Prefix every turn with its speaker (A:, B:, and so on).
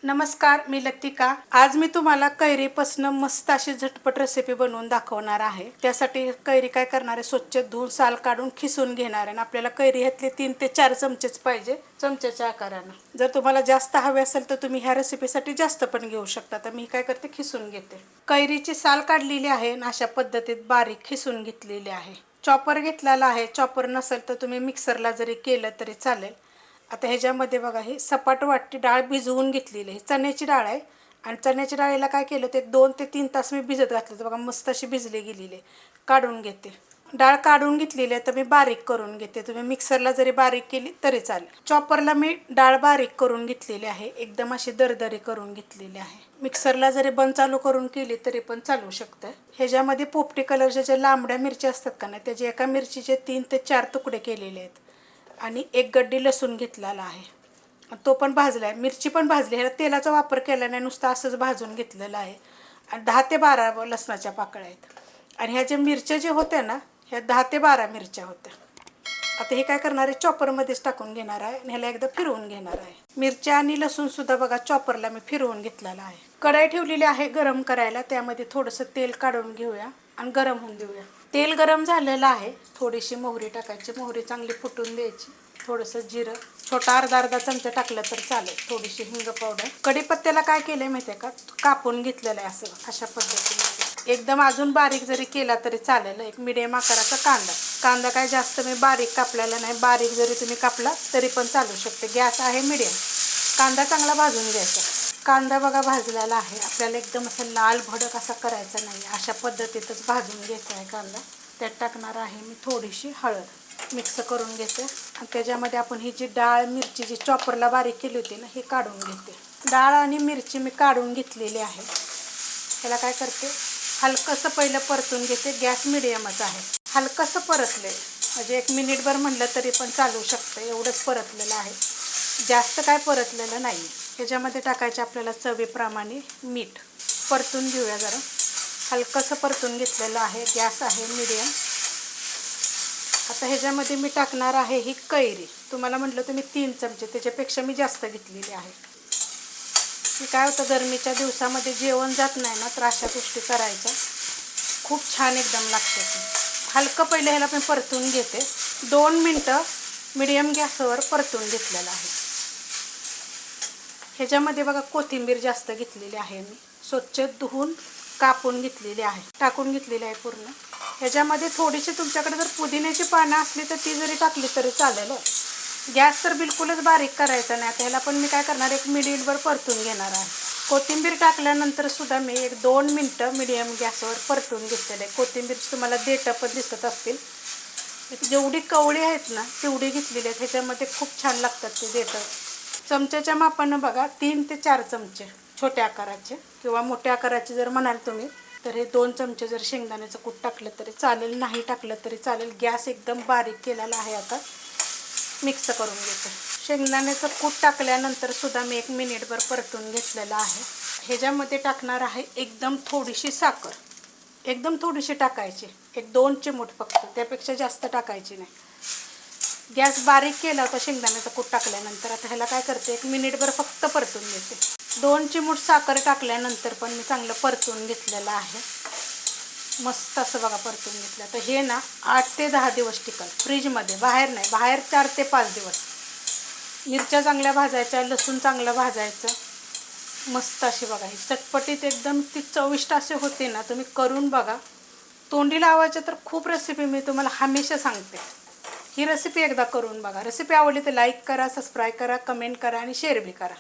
A: नमस्कार, मी लतिका। आज मी तुम्हाला कैरीपासून मस्त अशी झटपट रेसिपी बनवून दाखवणार आहे। त्यासाठी कैरी काय करणार आहे, स्वच्छ धुवून साल काढून खिसून घेणार आहे। आपल्याला कैरी ह्यातले 3 ते 4 चमचेच पाहिजे, चमच्याच्या आकाराने। जर तुम्हाला जास्त हवे असेल तर तुम्ही ह्या रेसिपीसाठी जास्त पण घेऊ शकता। तर मी काय करते, खिसून घेते। कैरीची साल काढलेली आहे आणि अशा पद्धतीत बारीक खिसून घेतलेली आहे। चॉपर घेतलेला आहे। चॉपर नसेल तर तुम्ही मिक्सरला जरी केलं तरी चालेल। आता ह्याच्यामध्ये बघा, ही सपाट वाटी डाळ भिजवून घेतलेली आहे। चण्याची डाळ आहे आणि चण्याच्या डाळीला काय केलं, ते 2 ते 3 तास मी भिजत घातलं। तर बघा मस्त अशी भिजली गेलेली आहे। काढून घेते। डाळ काढून घेतलेली आहे तर मी बारीक करून घेते। तुम्ही मिक्सरला जरी बारीक केली तरी चालेल। चॉपरला मी डाळ बारीक करून घेतलेली आहे, एकदम अशी दरदरी करून घेतलेली आहे। मिक्सरला जरी बंद चालू करून केली तरी पण चालू शकतं। ह्याच्यामध्ये पोपटी कलरच्या ज्या लांबड्या मिरच्या असतात का नाही, त्याचे एका मिरचीचे 3 ते 4 तुकडे केलेले आहेत आणि 1 गड्डी लसूण घेतलेला आहे। तो पण भाजला आहे। मिरची पण भाजली आहे। तेलाचा वापर केला नाही, नुसतं असंच भाजून घेतलेलं आहे। आणि 10 ते 12 लसणाच्या पाकळ्या आहेत। आणि ह्या ज्या मिरच्या जे होत्या ना, ह्या 10 ते 12 मिरच्या होत्या। आता हे काय करणार आहे, चॉपरमध्येच टाकून घेणार आहे आणि ह्याला एकदा फिरवून घेणार आहे। मिरच्या आणि लसूण सुद्धा बघा चॉपरला मी फिरवून घेतलेला आहे। कढई ठेवलेली आहे गरम करायला। त्यामध्ये थोडंसं तेल काढून घेऊया आणि गरम होऊन देऊया। तेल गरम झालेलं आहे। थोडीशी मोहरी टाकायची। मोहरी चांगली फुटून द्यायची। थोडंसं जिरं, छोटा अर्धा चमचा टाकलं तर चालेल। थोडीशी हिंग पावडर। कढीपत्त्याला काय केलंय माहितीये का, कापून घेतलेलं आहे असं अशा पद्धतीने। एकदम अजून बारीक जरी केला तरी चालेल। एक मीडियम आकाराचा कांदा काय जास्त मी बारीक कापलेला नाही, बारीक जरी तुम्ही कापला तरी पण चालू शकते। गॅस आहे मीडियम। कांदा चांगला भाजून घ्यायचा। कांदा बघा भाजलेला आहे। आपल्याला एकदम असं लाल भडक असा करायचा नाही, अशा पद्धतीतच भाजून घ्यायचा आहे कांदा। त्यात टाकणार आहे मी थोडीशी हळद। मिक्स करून घेते आणि त्याच्यामध्ये आपण ही जी डाळ मिरची जी चॉपरला बारीक केली होती ना, ही काढून घेते। डाळ आणि मिरची मी काढून घेतलेली आहे। त्याला काय करते, हलकंसं पहिलं परतून घेते। गॅस मिडियमच आहे। हलकंसं परतले म्हणजे 1 मिनिटभर म्हणलं तरी पण चालू शकतं, एवढंच परतलेलं आहे, जास्त काय परतलेलं नाही। ह्याच्यामध्ये टाकायचे आपल्याला चवीप्रमाणे मीठ। परतून घेऊया जरा। हलकंसं परतून घेतलेलं आहे। गॅस आहे मीडियम। आता ह्याच्यामध्ये मी टाकणार आहे ही कैरी। तुम्हाला म्हटलं तर मी 3 चमचे, त्याच्यापेक्षा मी जास्त घेतलेली आहे। की काय होतं, गरमीच्या दिवसामध्ये जेवण जात नाही ना, तर अशा गोष्टी करायच्या, खूप छान एकदम लागते। हलकं पहिलं ह्याला मी परतून घेते। 2 मिनटं मीडियम गॅसवर परतून घेतलेलं आहे। ह्याच्यामध्ये बघा कोथिंबीर जास्त घेतलेली आहे। मी स्वच्छ धुवून कापून घेतलेली आहे, टाकून घेतलेली आहे पूर्ण। ह्याच्यामध्ये थोडीशी तुमच्याकडे जर पुदिन्याची पानं असली तर ती जरी टाकली तरी चालेल। गॅस तर बिलकुलच बारीक करायचा नाही। आता ह्याला पण मी काय करणार, 1 मिनिटभर परतून घेणार आहे। कोथिंबीर टाकल्यानंतर सुद्धा मी 1-2 मिनटं मीडियम गॅसवर परतून घेतलेलं आहे। कोथिंबीरची तुम्हाला देठं पण दिसत असतील। जेवढी कवळी आहेत ना तेवढी घेतलेली आहेत। ह्याच्यामध्ये खूप छान लागतात ते देठं। चमच्याच्या मापानं बघा 3 ते 4 चमचे छोट्या आकाराचे, किंवा मोठ्या आकाराचे जर म्हणाल तुम्ही तर हे 2 चमचे जर शेंगदाण्याचं कूट टाकलं तरी चालेल, नाही टाकलं तरी चालेल। गॅस एकदम बारीक केलेला आहे। आता मिक्स करून घेते। शेंगदाण्याचं कूट टाकल्यानंतर सुद्धा मी 1 मिनिटभर परतून घेतलेलं आहे। ह्याच्यामध्ये टाकणार आहे एकदम थोडीशी साखर, एकदम थोडीशी टाकायची, 1-2 चिमूट फक्त, त्यापेक्षा जास्त टाकायची नाही। गॅस बारीक केला होता शेंगदाण्याचं कूट टाकल्यानंतर। आता ह्याला काय करते, 1 मिनिटभर फक्त परतून घेते। 2 चिमूट साखर टाकल्यानंतर पण मी चांगलं परतून घेतलेलं आहे। मस्त असं बघा परतून घेतलं। तर हे ना 8 ते 10 दिवस टिकल फ्रीजमध्ये, बाहेर नाही, बाहेर 4 ते 5 दिवस। मिरच्या चांगल्या भाजायच्या, लसूण चांगलं भाजायचं। मस्त अशी बघा ही चटपटीत एकदम ती चविष्ट असे होते ना, तुम्ही करून बघा। तोंडी लावायच्या तर खूप रेसिपी मी तुम्हाला हमेशा सांगते। ही रेसिपी एकदा करून बघा। रेसिपी आवडली तर लाईक करा, सबस्क्राईब करा, कमेंट करा आणि शेअर बी करा।